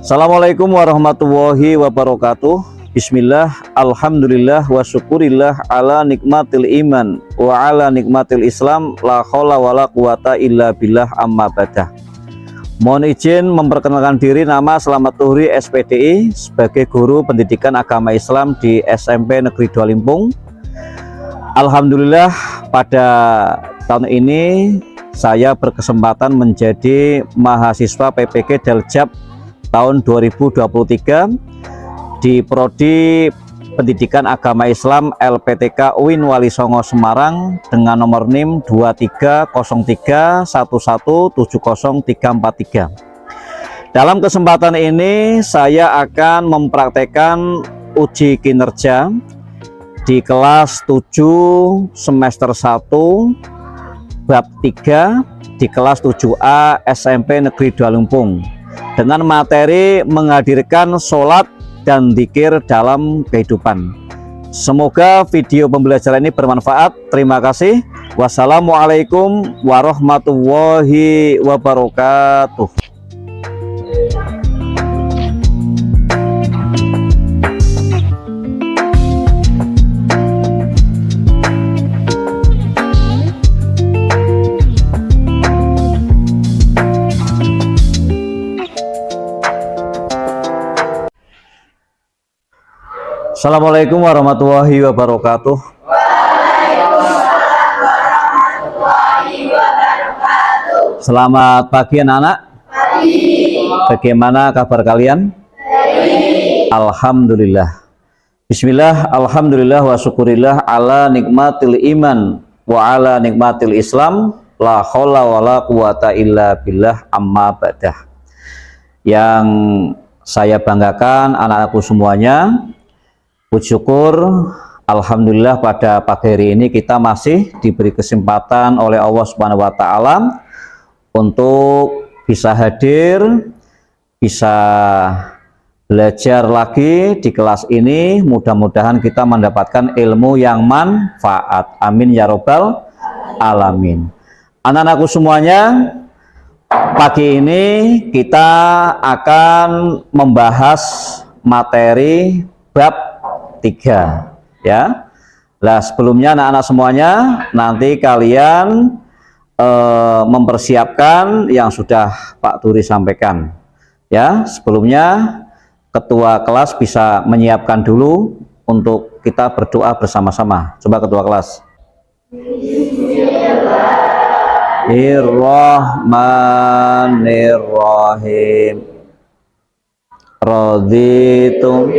Assalamualaikum warahmatullahi wabarakatuh. Bismillah, alhamdulillah, wa syukurillah ala nikmatil iman wa ala nikmatil islam, la haula wa la quwata illa billah, amma badah. Mohon izin memperkenalkan diri, nama Slamet Tuhri SPDI sebagai guru pendidikan agama Islam di SMP Negeri 2 Limpung. Alhamdulillah pada tahun ini saya berkesempatan menjadi mahasiswa PPG Daljab tahun 2023 di Prodi Pendidikan Agama Islam LPTK UIN Wali Songo Semarang dengan nomor NIM 230311703443. Dalam kesempatan ini saya akan mempraktekkan uji kinerja di kelas 7 semester 1 bab 3 di kelas 7A SMP Negeri 2 Limpung dengan materi menghadirkan sholat dan dzikir dalam kehidupan. Semoga video pembelajaran ini bermanfaat. Terima kasih. Wassalamualaikum warahmatullahi wabarakatuh. Assalamualaikum warahmatullahi wabarakatuh. Waalaikumsalam warahmatullahi wabarakatuh. Selamat pagi anak-anak. Pagi. Bagaimana kabar kalian? Baik. Alhamdulillah. Bismillah, alhamdulillah wa syukurillah ala nikmatil iman wa ala nikmatil islam, la haula wa la quwata illa billah, amma badah. Yang saya banggakan anak-anakku semuanya, puji syukur alhamdulillah pada pagi hari ini kita masih diberi kesempatan oleh Allah Subhanahu wa taala untuk bisa hadir, bisa belajar lagi di kelas ini. Mudah-mudahan kita mendapatkan ilmu yang manfaat. Amin ya robbal alamin. Anak-anakku semuanya, pagi ini kita akan membahas materi bab 3 ya. Nah, sebelumnya anak-anak semuanya, nanti kalian mempersiapkan yang sudah Pak Turi sampaikan ya. Sebelumnya ketua kelas bisa menyiapkan dulu untuk kita berdoa bersama-sama. Coba ketua kelas. Bismillahirrahmanirrahim. Raditu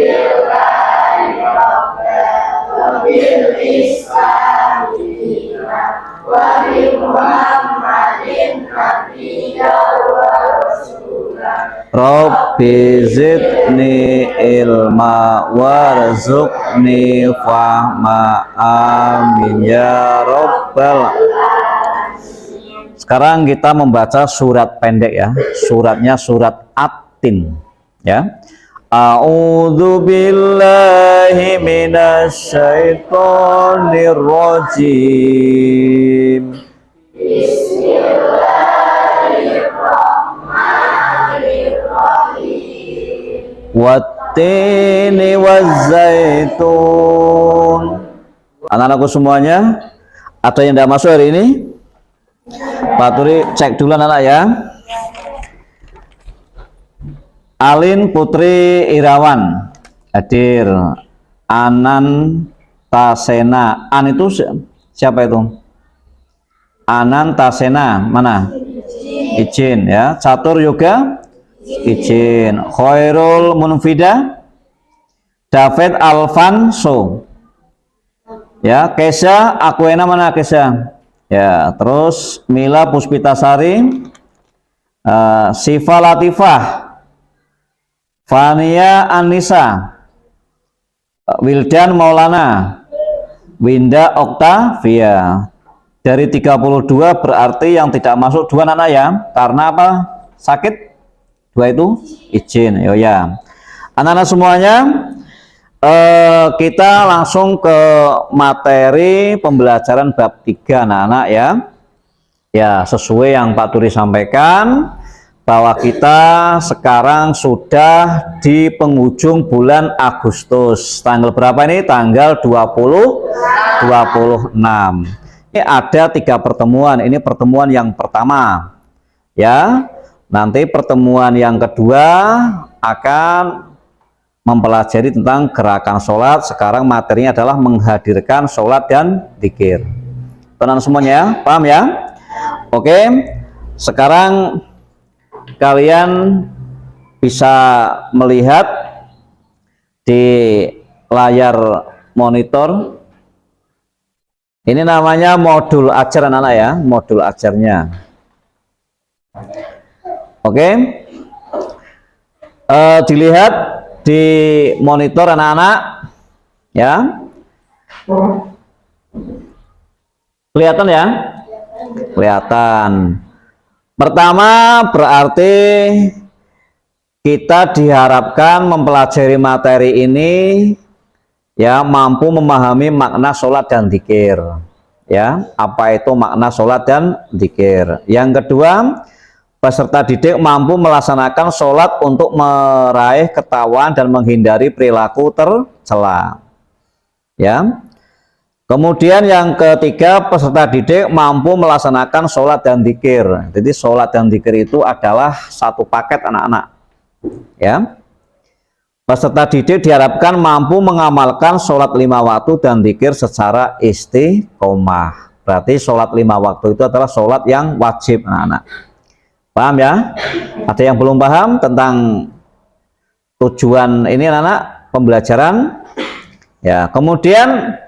Rabbi zidni ilma warzuqni fahma, amin ya robbal. Sekarang kita membaca surat pendek ya. Suratnya surat At-Tin ya. A'udzu billahi minasy syaithanir rajim. Bismillahirrahmanirrahim. Wattini wazzaitun. Anak-anakku semuanya, ada yang tidak masuk hari ini? Pak Turi cek dulu anak ya. Alin Putri Irawan hadir. Anan Tasena. An itu siapa itu? Anan Tasena mana? Izin ya. Catur Yoga izin. Khairul Munfida. David Alfonso ya. Kesha Akuena mana Kesha ya. Terus Mila Puspitasari, Siva Latifah, Fania Anissa, Wildan Maulana, Winda Oktavia. Dari 32 berarti yang tidak masuk 2 anak ya. Karena apa? Sakit? 2 itu izin ya. Anak-anak semuanya, kita langsung ke materi pembelajaran bab 3 anak-anak ya. Ya, sesuai yang Pak Turi sampaikan, bahwa kita sekarang sudah di penghujung bulan Agustus. Tanggal berapa ini? Tanggal 26. Ini ada 3 pertemuan. Ini pertemuan yang pertama. Ya. Nanti pertemuan yang kedua akan mempelajari tentang gerakan sholat. Sekarang materinya adalah menghadirkan sholat dan dzikir. Tenang semuanya ya, paham ya? Oke, sekarang kalian bisa melihat di layar monitor. Ini namanya modul ajar anak-anak ya, modul ajarnya. Oke, dilihat di monitor anak-anak ya, kelihatan ya, kelihatan. Pertama berarti kita diharapkan mempelajari materi ini ya mampu memahami makna sholat dan dzikir ya, apa itu makna sholat dan dzikir. Yang kedua, peserta didik mampu melaksanakan sholat untuk meraih ketakwaan dan menghindari perilaku tercela ya. Kemudian yang ketiga, peserta didik mampu melaksanakan sholat dan dzikir. Jadi sholat dan dzikir itu adalah satu paket anak-anak ya. Peserta didik diharapkan mampu mengamalkan sholat 5 waktu dan dzikir secara istiqomah. Berarti sholat 5 waktu itu adalah sholat yang wajib anak-anak. Paham ya? Ada yang belum paham tentang tujuan ini anak-anak pembelajaran? Ya, kemudian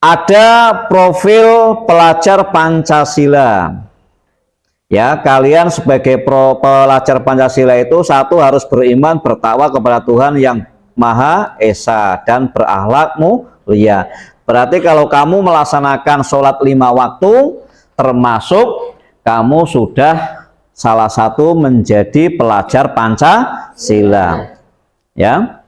ada profil pelajar Pancasila. Ya, kalian sebagai pelajar Pancasila itu satu harus beriman, bertakwa kepada Tuhan yang Maha Esa dan berakhlak mulia. Berarti kalau kamu melaksanakan sholat 5 waktu, termasuk kamu sudah salah satu menjadi pelajar Pancasila. Ya.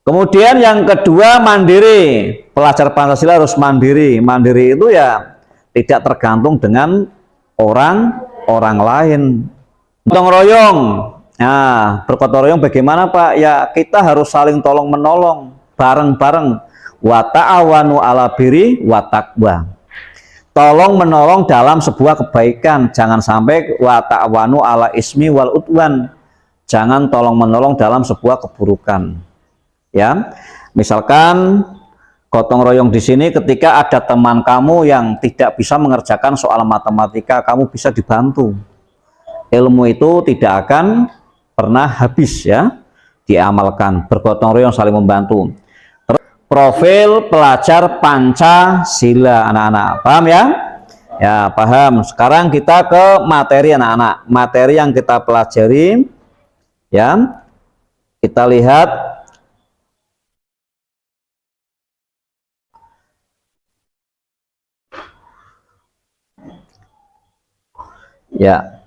Kemudian yang kedua mandiri. Pelajar Pancasila harus mandiri. Mandiri itu ya tidak tergantung dengan orang lain. Gotong royong. Nah, bergotong royong bagaimana Pak? Ya kita harus saling tolong menolong bareng-bareng. Wa ta'awanu 'ala birri wa taqwa. Tolong menolong dalam sebuah kebaikan. Jangan sampai wa ta'awanu 'ala ismi wal udwan. Jangan tolong menolong dalam sebuah keburukan. Ya, misalkan gotong royong di sini ketika ada teman kamu yang tidak bisa mengerjakan soal matematika, kamu bisa dibantu. Ilmu itu tidak akan pernah habis ya, diamalkan. Bergotong royong saling membantu. Profil pelajar Pancasila anak-anak, paham ya? Ya paham. Sekarang kita ke materi anak-anak. Materi yang kita pelajari ya, kita lihat. Ya,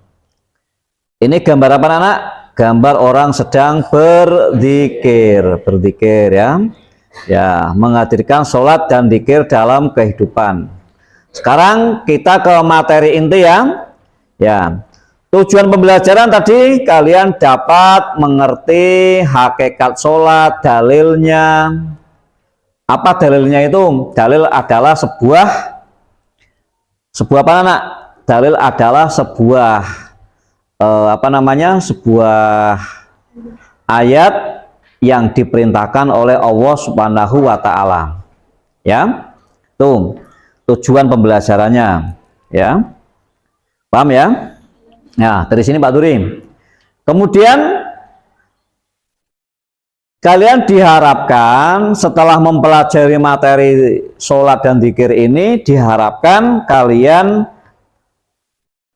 ini gambar apa anak? Gambar orang sedang berzikir ya. Ya, menghadirkan sholat dan dzikir dalam kehidupan. Sekarang kita ke materi inti ya. Ya, tujuan pembelajaran tadi kalian dapat mengerti hakikat sholat, dalilnya. Apa dalilnya itu? Dalil adalah sebuah apa anak? Dalil adalah sebuah sebuah ayat yang diperintahkan oleh Allah Subhanahu wa taala. Ya. Tuh, tujuan pembelajarannya, ya. Paham ya? Nah, dari sini Pak Duri. Kemudian kalian diharapkan setelah mempelajari materi sholat dan dzikir ini, diharapkan kalian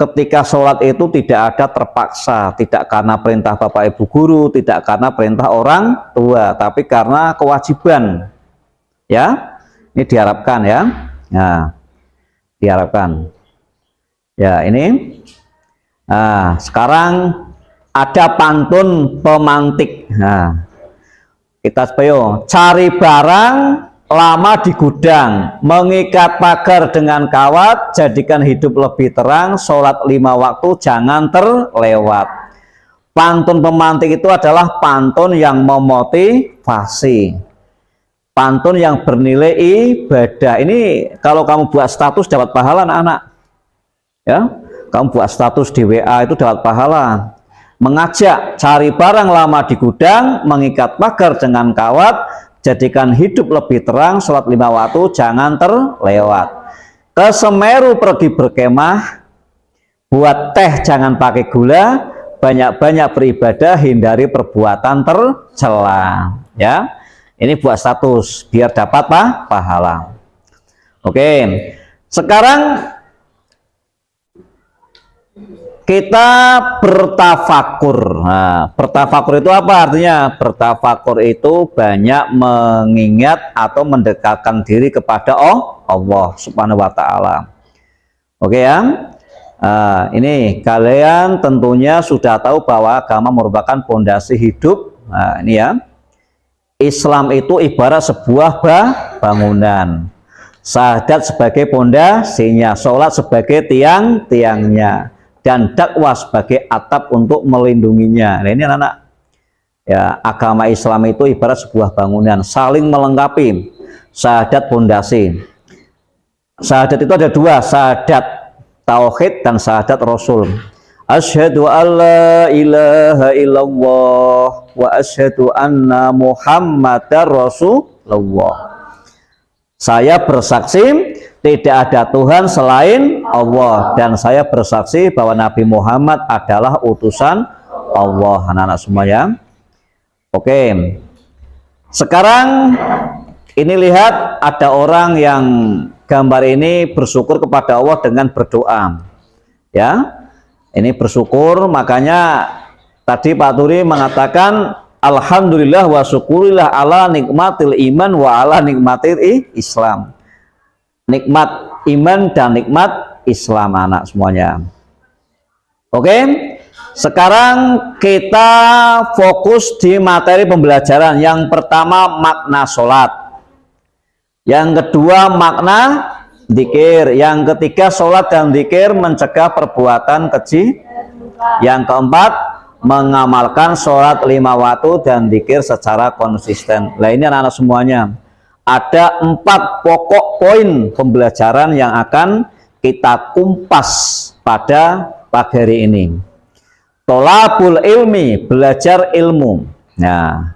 ketika sholat itu tidak ada terpaksa, tidak karena perintah Bapak Ibu Guru, tidak karena perintah orang tua, tapi karena kewajiban. Ya, ini diharapkan ya. Nah, diharapkan. Ya, ini. Nah, sekarang ada pantun pemantik. Nah, kita sebayo cari barang lama di gudang, mengikat pagar dengan kawat, jadikan hidup lebih terang, sholat 5 waktu jangan terlewat. Pantun pemantik itu adalah pantun yang memotivasi, pantun yang bernilai ibadah. Ini kalau kamu buat status dapat pahala anak-anak, ya. Kamu buat status di WA itu dapat pahala. Mengajak cari barang lama di gudang, mengikat pagar dengan kawat, jadikan hidup lebih terang, sholat 5 waktu jangan terlewat. Ke Semeru pergi berkemah, buat teh jangan pakai gula, banyak-banyak beribadah, hindari perbuatan tercela. Ya, ini buat status biar dapat pahala. Oke, sekarang kita bertafakur. Nah, bertafakur itu apa artinya? Bertafakur itu banyak mengingat atau mendekatkan diri kepada Allah Subhanahu wa Ta'ala. Oke ya. Ini kalian tentunya sudah tahu bahwa agama merupakan pondasi hidup. Nah, ini ya. Islam itu ibarat sebuah bangunan. Syahadat sebagai pondasinya, sholat sebagai tiang-tiangnya, dan dakwah sebagai atap untuk melindunginya. Nah, ini anak-anak. Ya, agama Islam itu ibarat sebuah bangunan, saling melengkapi. Syahadat pondasi. Syahadat itu ada dua, syahadat tauhid dan syahadat Rasul. Asyhadu alla ilaha illallah wa asyhadu anna Muhammadar Rasulullah. Saya bersaksi tidak ada Tuhan selain Allah, dan saya bersaksi bahwa Nabi Muhammad adalah utusan Allah. Anak-anak semuanya. Oke. Sekarang ini lihat ada orang yang gambar ini bersyukur kepada Allah dengan berdoa. Ya. Ini bersyukur, makanya tadi Pak Turi mengatakan alhamdulillah wa syukurillah ala nikmatil iman wa ala nikmatil Islam. Nikmat iman dan nikmat Islam anak semuanya. Oke. Sekarang kita fokus di materi pembelajaran. Yang pertama makna sholat. Yang kedua makna dzikir. Yang ketiga sholat dan dzikir mencegah perbuatan keji. Yang keempat mengamalkan sholat 5 waktu dan dzikir secara konsisten. Nah ini anak-anak semuanya. Ada 4 pokok poin pembelajaran yang akan kita kumpas pada pagi hari ini. Tolabul ilmi, belajar ilmu. Nah,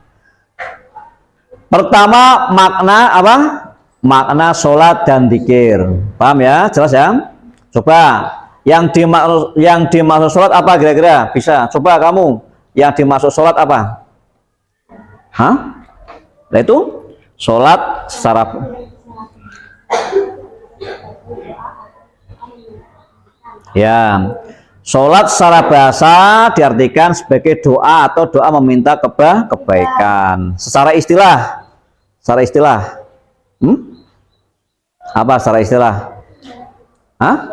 pertama makna apa? Makna sholat dan dzikir. Paham ya? Jelas ya? Coba yang dimaksud sholat apa kira-kira? Bisa coba kamu yang dimaksud sholat apa? Hah? Nah itu sholat secara ya, sholat secara bahasa diartikan sebagai doa atau doa meminta kebaikan. Secara istilah, apa secara istilah? Hah?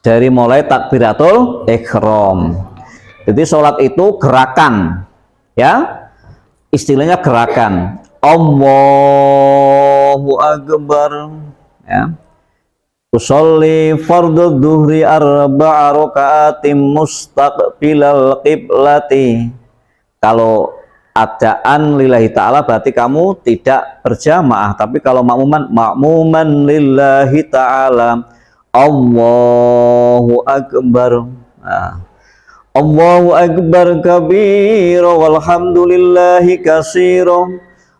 Dari mulai takbiratul ihram. Jadi sholat itu gerakan, ya, istilahnya gerakan. Allahu Akbar, ya. Usolli fardhu dhuhri arba'a raka'atim mustaqbilal qiblati. Kalau adaan lillahi ta'ala berarti kamu tidak berjamaah, tapi kalau makmuman lillahi ta'ala. Allahu Akbar. Nah. Allahu Akbar kabira walhamdulillahi katsira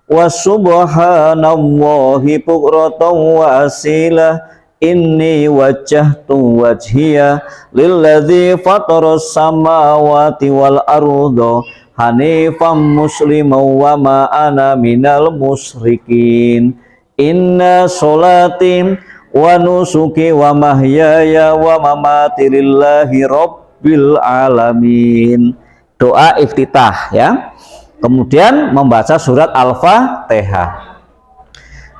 wa subhanallahi bukratan wa asila. Inni wajjahtu wajhiya lilladzi fataras samawati wal arda hanifan musliman wa ma ana minal musyrikin. Inna sholati wa nusuki wa mahyaya wa mamati lillahi rabbil alamin. Doa iftitah ya. Kemudian membaca surat Al-Fatihah.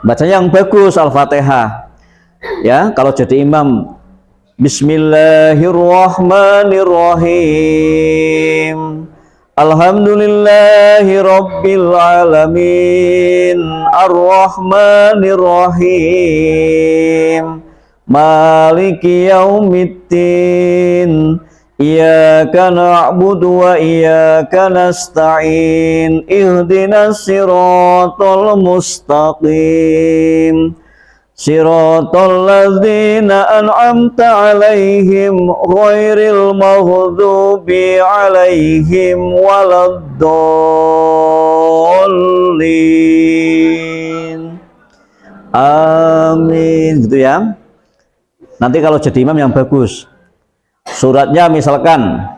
Bacanya yang bagus Al-Fatihah. Ya, kalau jadi imam Bismillahirrahmanirrahim. Alhamdulillahi rabbil alamin. Ar-Rahmanirrahim. maliki yaumiddin. Iyyaka na'budu wa iyyaka nasta'in. Ihdinas siratal mustaqim. Siratal ladzina an'amta 'alaihim ghairil maghdubi 'alaihim waladdallin. Amin, gitu ya. Nanti kalau jadi imam yang bagus, suratnya misalkan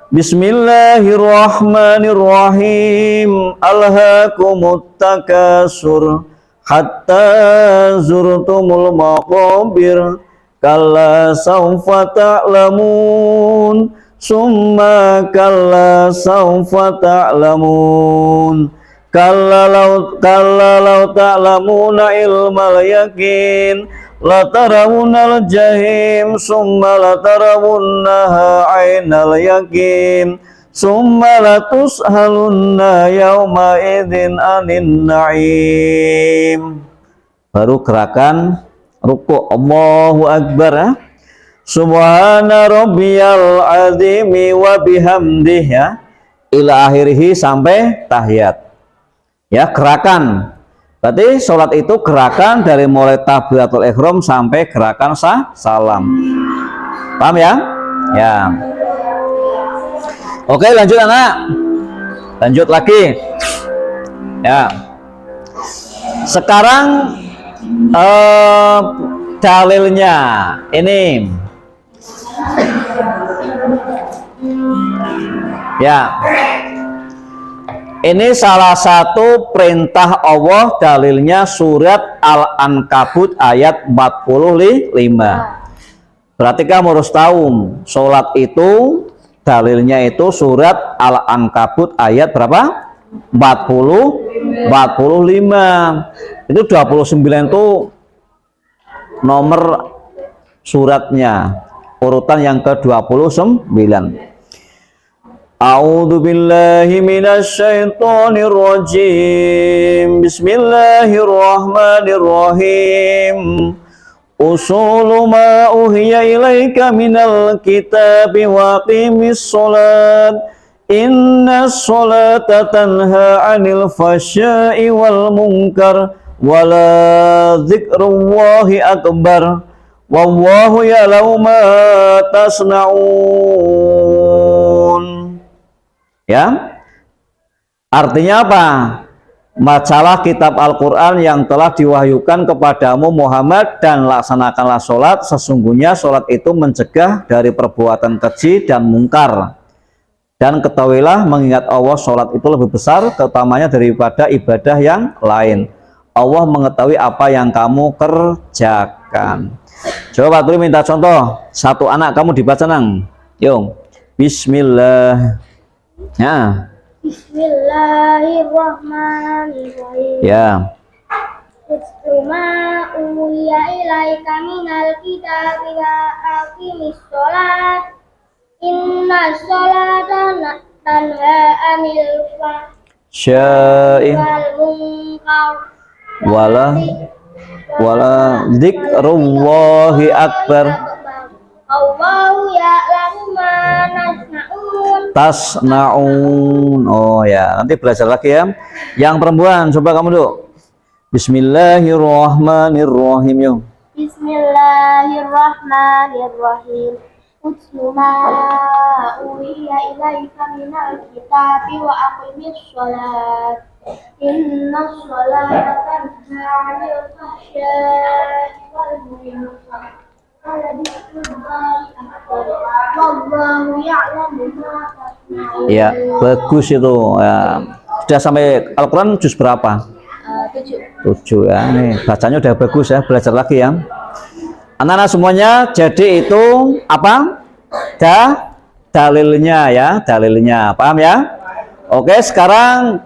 Bismillahirrahmanirrahim. Alhaakumut takasur hatta zurtumul maqabir. Kalla sawfa ta'lamun. Summa kalla sawfa ta'lamun. Kalla law ta'lamuna ilmal yakin. Latarawunnal jahim. Summa latarawunnaha ainal yakin. Summa latus'alunna yawma idzin anin na'im. Baru gerakan ruku'. Allahu Akbar ya. Subhana rabbiyal azimi wa bihamdih ya. Ila akhirih sampai tahiyat. Ya, gerakan. Berarti sholat itu gerakan dari mulai takbiratul ihram sampai gerakan salam. Paham ya? Ya. Oke, lanjut anak. Lanjut lagi. Ya. Sekarang dalilnya ini. Ya. Ini salah satu perintah Allah, dalilnya surat Al-Ankabut ayat 45. Berarti kamu harus tahu, sholat itu dalilnya itu surat Al-Ankabut ayat berapa? 45. Itu 29 itu nomor suratnya, urutan yang ke-29. A'udzu billahi minasy syaithanir rajim. Bismillahirrahmanirrahim. Usulu ma uhiya ilaika minal kitabi wa aqimis sholat. Innas sholata tanha 'anil fahsya'i wal munkar wala dzikrullahi akbar. Wallahu ya'lamu ma tasna'un. Ya, artinya apa? Masalah kitab Al-Quran yang telah diwahyukan kepadamu Muhammad, dan laksanakanlah sholat. Sesungguhnya sholat itu mencegah dari perbuatan keji dan mungkar. Dan ketahuilah, mengingat Allah, sholat itu lebih besar keutamanya daripada ibadah yang lain. Allah mengetahui apa yang kamu kerjakan. Coba tuh minta contoh. Satu anak kamu dibaca nang. Yuk. Bismillah. Ya. Bismillahirrahmanirrahim. Ya. Istuma uya ilaika minal kitabi wa aqimis sholat. Inna sholata tanha 'anil fahsya'i wal munkar wala dzikrullahi akbar. Allahu ya'lamu ma tasna'un. Oh ya, nanti belajar lagi ya. Yang perempuan, coba kamu dulu. Bismillahirrahmanirrahim. Yuk. Bismillahirrahmanirrahim. Utlu ma uhiya ilaika minal kitabi wa aqimis sholat. Inna sholata tanha 'anil fahsya'i wal munkar. Ya, bagus itu ya. Sudah sampai Al-Quran juz berapa? 7 ya. Nih, bacanya udah bagus ya, belajar lagi ya. Anak-anak semuanya, jadi itu apa? Dalilnya ya, dalilnya. Paham ya? Oke, sekarang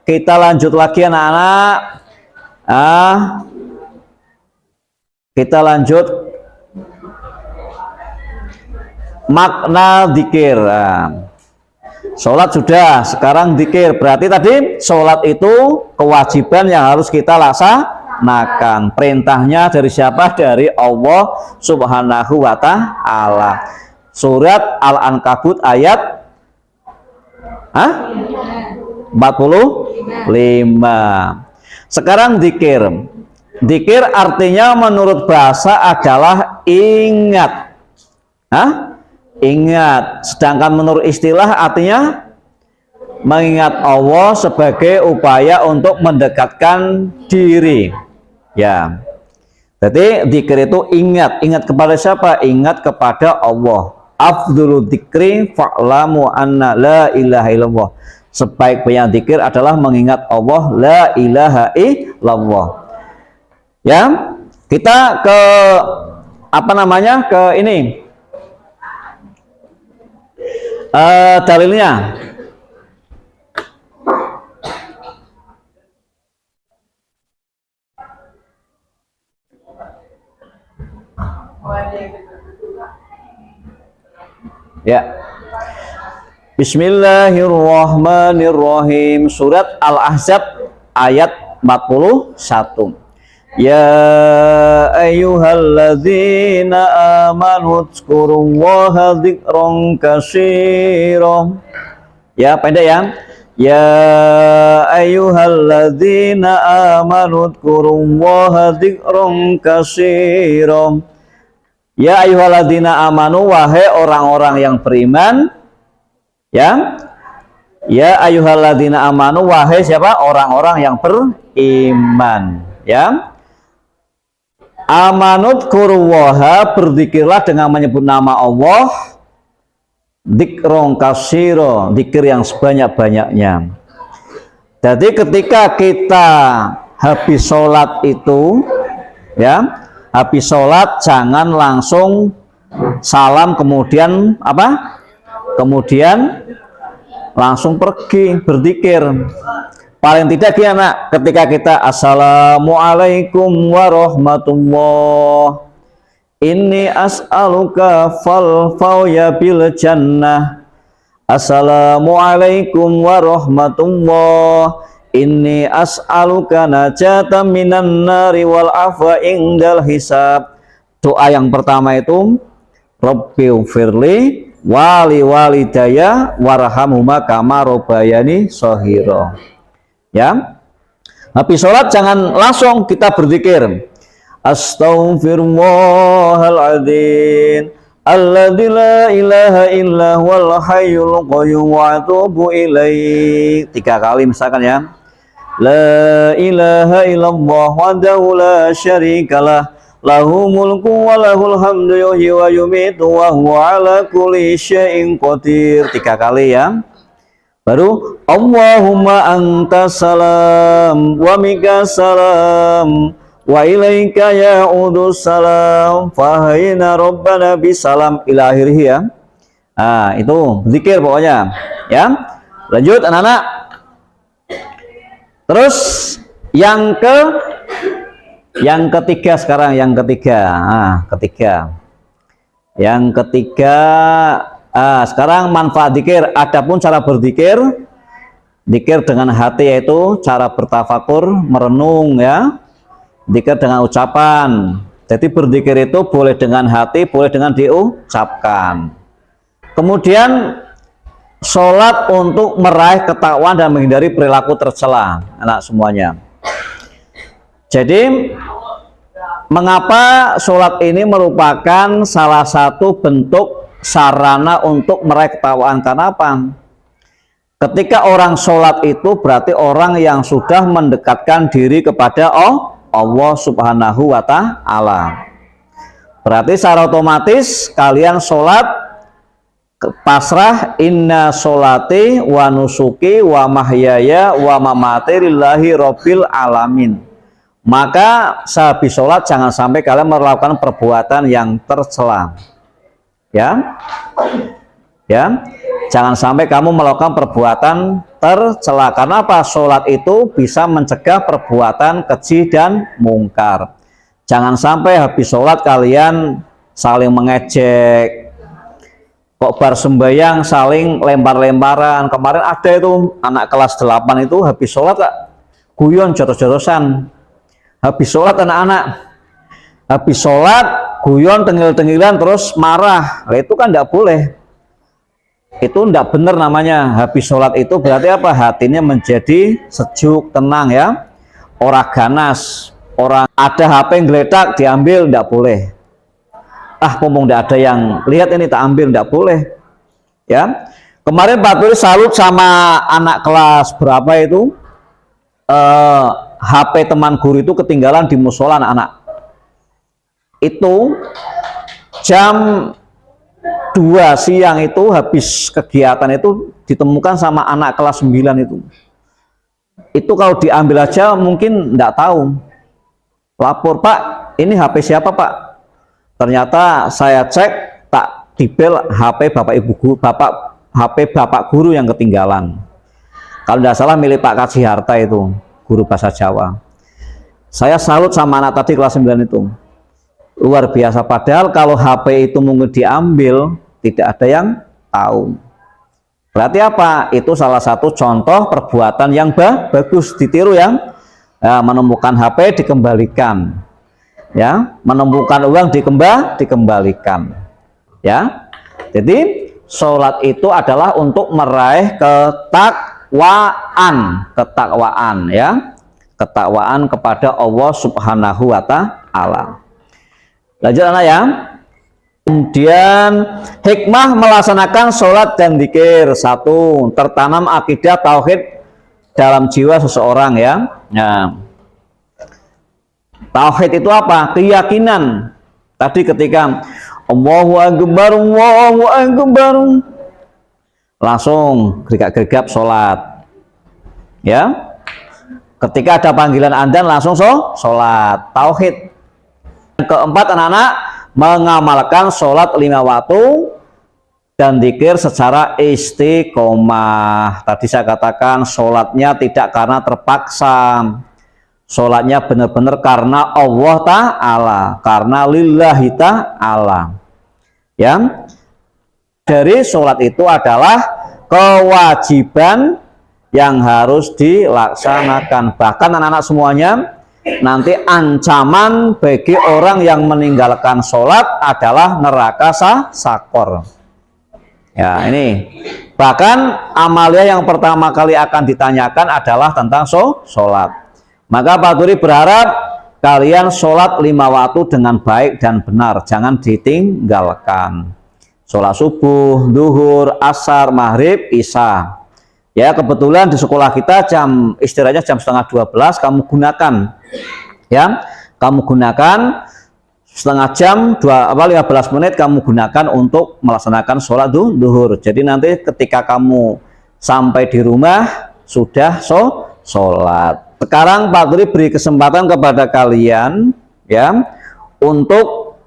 kita lanjut lagi anak-anak. Kita lanjut makna dzikir. Sholat sudah, sekarang dzikir. Berarti tadi sholat itu kewajiban yang harus kita laksanakan. Perintahnya dari siapa? Dari Allah Subhanahu wa Ta'ala. Surat Al-Ankabut ayat 45. Sekarang dzikir. Dzikir artinya menurut bahasa adalah ingat. Ingat. Sedangkan menurut istilah artinya mengingat Allah sebagai upaya untuk mendekatkan diri. Ya. Jadi dzikir itu ingat. Ingat kepada siapa? Ingat kepada Allah. Afdhulu dzikri fa'lamu anna la ilaha illallah. Sebaik-baiknya dzikir adalah mengingat Allah, la ilaha illallah. Ya, kita ke ke ini dalilnya. Ya. Bismillahirrahmanirrahim. Surat Al-Ahzab ayat 41. Ya ayyuhalladzina amanu dzkurullaha dzikran katsiran. Ya, pendek ya. Ya ayyuhalladzina amanu dzkurullaha dzikran katsiran. Ya ayyuhalladzina amanu, wahai orang-orang yang beriman. Ya. Ya ayyuhalladzina amanu, wahai siapa? Orang-orang yang beriman. Ya. Amanut kuruwaha, berzikirlah dengan menyebut nama Allah. Dzikron katsira, dzikir yang sebanyak-banyaknya. Jadi ketika kita habis sholat itu, ya, habis sholat jangan langsung salam kemudian apa? Kemudian langsung pergi berzikir. Paling tidak ya nak, ketika kita assalamualaikum warahmatullah, inni as'aluka fal fawya bil jannah, assalamualaikum warahmatullah, inni as'aluka najatan minan nari wal afwa indal hisab. Doa yang pertama itu Rabbighfirli wali walidayya warhamhuma kama rabbayani shaghira. Ya, habis sholat jangan langsung kita berzikir. Astaghfirullahaladzim alladzi la ilaha illa huwal hayyul qayyum wa atubu ilaih. 3 kali misalkan ya. La ilaha illallah wahdahu la syarikalah, lahu mulku wa lahul hamdu yuhyi wa yumitu wa huwa ala kulli syai'in qadir. 3 kali ya. Baru Allahumma anta salam wa mika salam wa ilaika ya'udu salam fahayna rabbana bisalam ila akhirih ya. Nah, itu zikir pokoknya ya. Lanjut anak-anak. Terus yang ketiga sekarang, yang ketiga. Yang ketiga, sekarang manfaat zikir. Adapun cara berzikir, zikir dengan hati yaitu cara bertafakur, merenung ya. Zikir dengan ucapan. Jadi berzikir itu boleh dengan hati, boleh dengan diucapkan. Kemudian sholat untuk meraih ketakwaan dan menghindari perilaku tercela, anak semuanya. Jadi mengapa sholat ini merupakan salah satu bentuk sarana untuk meraih ketakwaan? Karena apa? Ketika orang sholat itu berarti orang yang sudah mendekatkan diri kepada Allah Subhanahu wa Ta'ala. Berarti secara otomatis kalian sholat pasrah, inna sholati wa nusuki wa mahyaya wa mamati lillahi rabbil alamin. Maka sehabis sholat jangan sampai kalian melakukan perbuatan yang tercela. Ya, jangan sampai kamu melakukan perbuatan tercela. Karena apa? Sholat itu bisa mencegah perbuatan keji dan mungkar. Jangan sampai habis sholat kalian saling mengejek, kok bar sembahyang saling lempar-lemparan. Kemarin ada itu anak kelas 8 itu habis sholat guyon jotos-jotosan. Habis sholat anak-anak, habis sholat guyon tengil-tengilan terus marah. Nah, itu kan tidak boleh, itu tidak benar namanya. Habis sholat itu berarti apa? Hatinya menjadi sejuk, tenang ya, orang ganas. Orang ada HP geletak diambil, tidak boleh. Ngomong tidak ada yang lihat ini tak ambil, tidak boleh ya. Kemarin Pak Turi salut sama anak kelas berapa itu, HP teman guru itu ketinggalan di musola anak-anak. Itu jam 2 siang itu habis kegiatan itu ditemukan sama anak kelas 9 itu. Itu kalau diambil aja mungkin enggak tahu. Lapor, Pak, ini HP siapa, Pak? Ternyata saya cek tak dibel HP Bapak Ibu guru, HP Bapak guru yang ketinggalan. Kalau tidak salah milik Pak Kaji Harta itu, guru bahasa Jawa. Saya salut sama anak tadi kelas 9 itu. Luar biasa, padahal kalau HP itu mungkin diambil tidak ada yang tahu. Berarti apa? Itu salah satu contoh perbuatan yang bagus, ditiru yang menemukan HP dikembalikan, ya, menemukan uang dikembalikan, ya. Jadi sholat itu adalah untuk meraih ketakwaan, ya, ketakwaan kepada Allah Subhanahu wa Ta'ala. Lanjut anak ya. Kemudian hikmah melaksanakan sholat dan zikir. 1. Tertanam akidah tauhid dalam jiwa seseorang ya. Nah, tauhid itu apa? Keyakinan. Tadi ketika Allahu Akbar, langsung gegap-gegap sholat ya. Ketika ada panggilan adzan langsung sholat. Tauhid. Yang keempat anak-anak, mengamalkan sholat 5 waktu dan zikir secara istiqomah. Tadi saya katakan sholatnya tidak karena terpaksa, sholatnya benar-benar karena Allah Ta'ala, karena lillahi ta'ala ya. Dari sholat itu adalah kewajiban yang harus dilaksanakan. Bahkan anak-anak semuanya, nanti ancaman bagi orang yang meninggalkan sholat adalah neraka sakor. Ya, ini bahkan amalia yang pertama kali akan ditanyakan adalah tentang sholat. Maka Pak Turi berharap kalian sholat 5 waktu dengan baik dan benar, jangan ditinggalkan. Sholat subuh, duhur, asar, maghrib, isya. Ya, kebetulan di sekolah kita istirahatnya jam 11:30, kamu gunakan ya, kamu gunakan setengah jam 15 menit kamu gunakan untuk melaksanakan sholat duhur. Jadi nanti ketika kamu sampai di rumah sudah sholat. Sekarang Pak Turi beri kesempatan kepada kalian ya untuk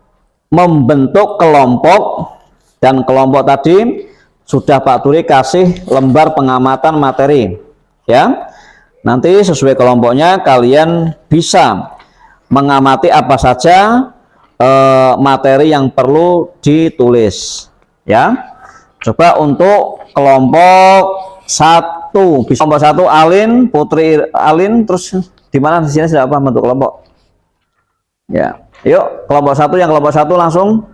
membentuk kelompok, dan kelompok tadi sudah Pak Turi kasih lembar pengamatan materi ya. Nanti sesuai kelompoknya kalian bisa mengamati apa saja materi yang perlu ditulis ya. Coba untuk kelompok 1, bisa kelompok 1 Alin, Putri Alin, terus di mana di sini sudah apa bentuk kelompok ya. Yuk kelompok 1, yang kelompok 1 langsung.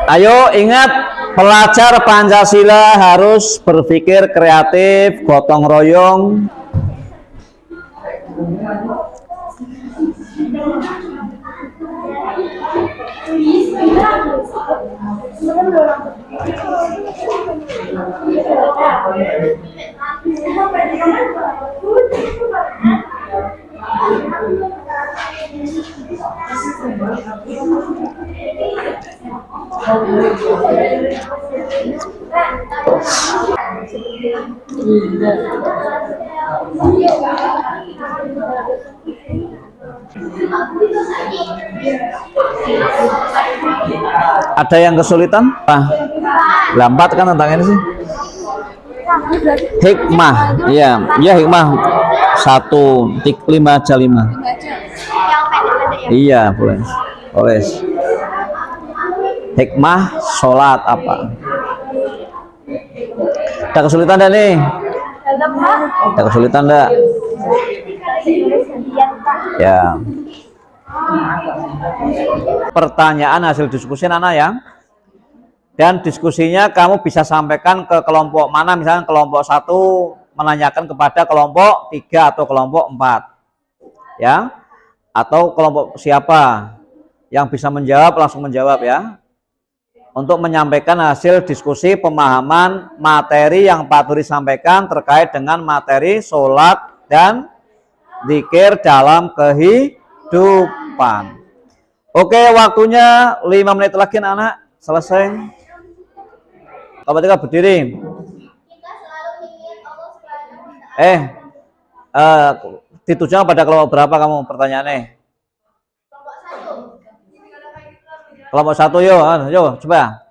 Ayo ingat, pelajar Pancasila harus berpikir kreatif, gotong royong. Ada yang kesulitan? Lambat kan tentang ini sih. Hikmah, iya, iya hikmah 1, 5 aja 5. Yang pendek-pendek ya. Iya boleh, boleh. Hikmah sholat apa? Ada kesulitan enggak nih? Ada kesulitan enggak? Ya. Pertanyaan hasil diskusi anak ya. Dan diskusinya kamu bisa sampaikan ke kelompok mana, misalnya kelompok 1 menanyakan kepada kelompok 3 atau kelompok 4. Ya. Atau kelompok siapa yang bisa menjawab langsung menjawab ya. Untuk menyampaikan hasil diskusi pemahaman materi yang Pak Turi sampaikan terkait dengan materi sholat dan zikir dalam kehidupan. Oke, waktunya 5 menit lagi anak selesai. Kelompok 3 berdiri. Ditujukan pada kelompok berapa kamu pertanyaannya? Kelompok 1 yo coba.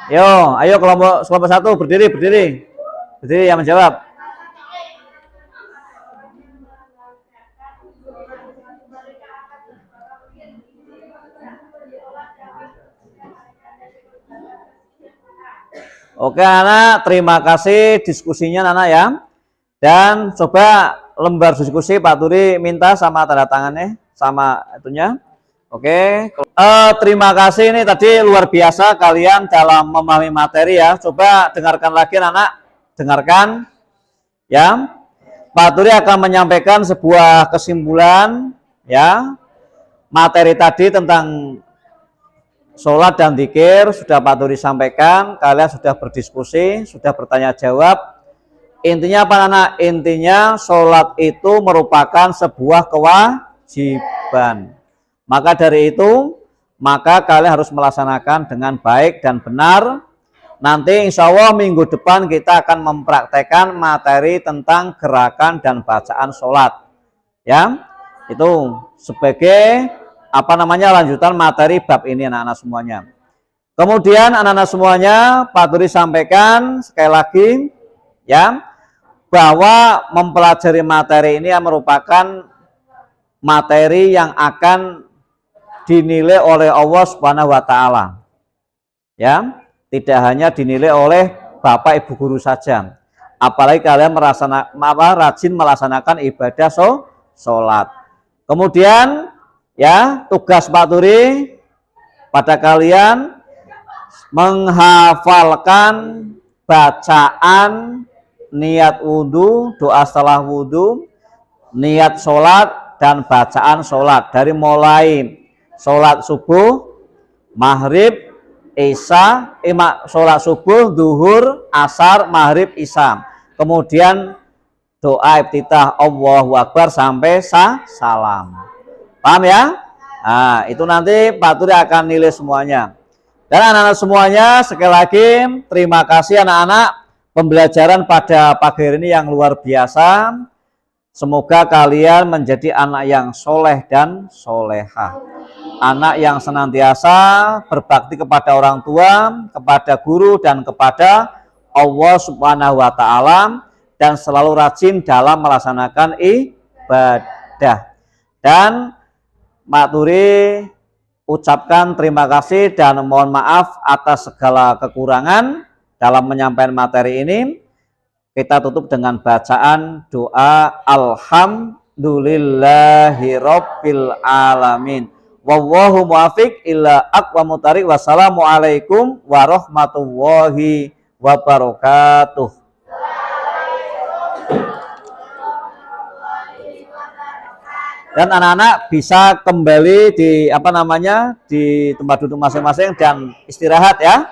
Yo, ayo kelompok 1 berdiri yang menjawab. Oke anak, terima kasih diskusinya anak ya. Dan coba lembar diskusi Pak Turi minta sama tanda tangannya, sama itunya. Oke, terima kasih, ini tadi luar biasa kalian dalam memahami materi ya. Coba dengarkan lagi anak, dengarkan ya. Pak Turi akan menyampaikan sebuah kesimpulan ya. Materi tadi tentang sholat dan zikir sudah Pak Turi sampaikan, kalian sudah berdiskusi, sudah bertanya jawab. Intinya apa anak? Intinya sholat itu merupakan sebuah kewajiban. Maka dari itu, maka kalian harus melaksanakan dengan baik dan benar. Nanti insya Allah minggu depan kita akan mempraktekkan materi tentang gerakan dan bacaan sholat. Ya, itu sebagai lanjutan materi bab ini anak-anak semuanya. Kemudian anak-anak semuanya, Pak Turi sampaikan sekali lagi ya, bahwa mempelajari materi ini merupakan materi yang akan dinilai oleh Allah Subhanahu wa taala. Ya, tidak hanya dinilai oleh Bapak Ibu guru saja. Apalagi kalian rajin melaksanakan ibadah sholat. Kemudian ya, tugas Pak Turi pada kalian menghafalkan bacaan niat wudhu, doa setelah wudhu, niat sholat dan bacaan sholat dari mulai sholat subuh, maghrib, isya, sholat subuh, duhur, asar, maghrib, isya. Kemudian doa iftitah Allahu Akbar sampai salam. Paham ya? Nah, itu nanti Pak Turi akan nilai semuanya. Dan anak-anak semuanya, sekali lagi terima kasih anak-anak pembelajaran pada pagi hari ini yang luar biasa. Semoga kalian menjadi anak yang soleh dan solehah. Anak yang senantiasa berbakti kepada orang tua, kepada guru, dan kepada Allah Subhanahu wa Ta'ala, dan selalu rajin dalam melaksanakan ibadah. Dan Pak Turi ucapkan terima kasih dan mohon maaf atas segala kekurangan dalam menyampaikan materi ini. Kita tutup dengan bacaan doa alhamdulillahirabbil alamin. Wallahu muwaffiq ila aqwamut thariq. Wassalamualaikum warahmatullahi wabarakatuh. Dan anak-anak bisa kembali di di tempat duduk masing-masing dan istirahat ya.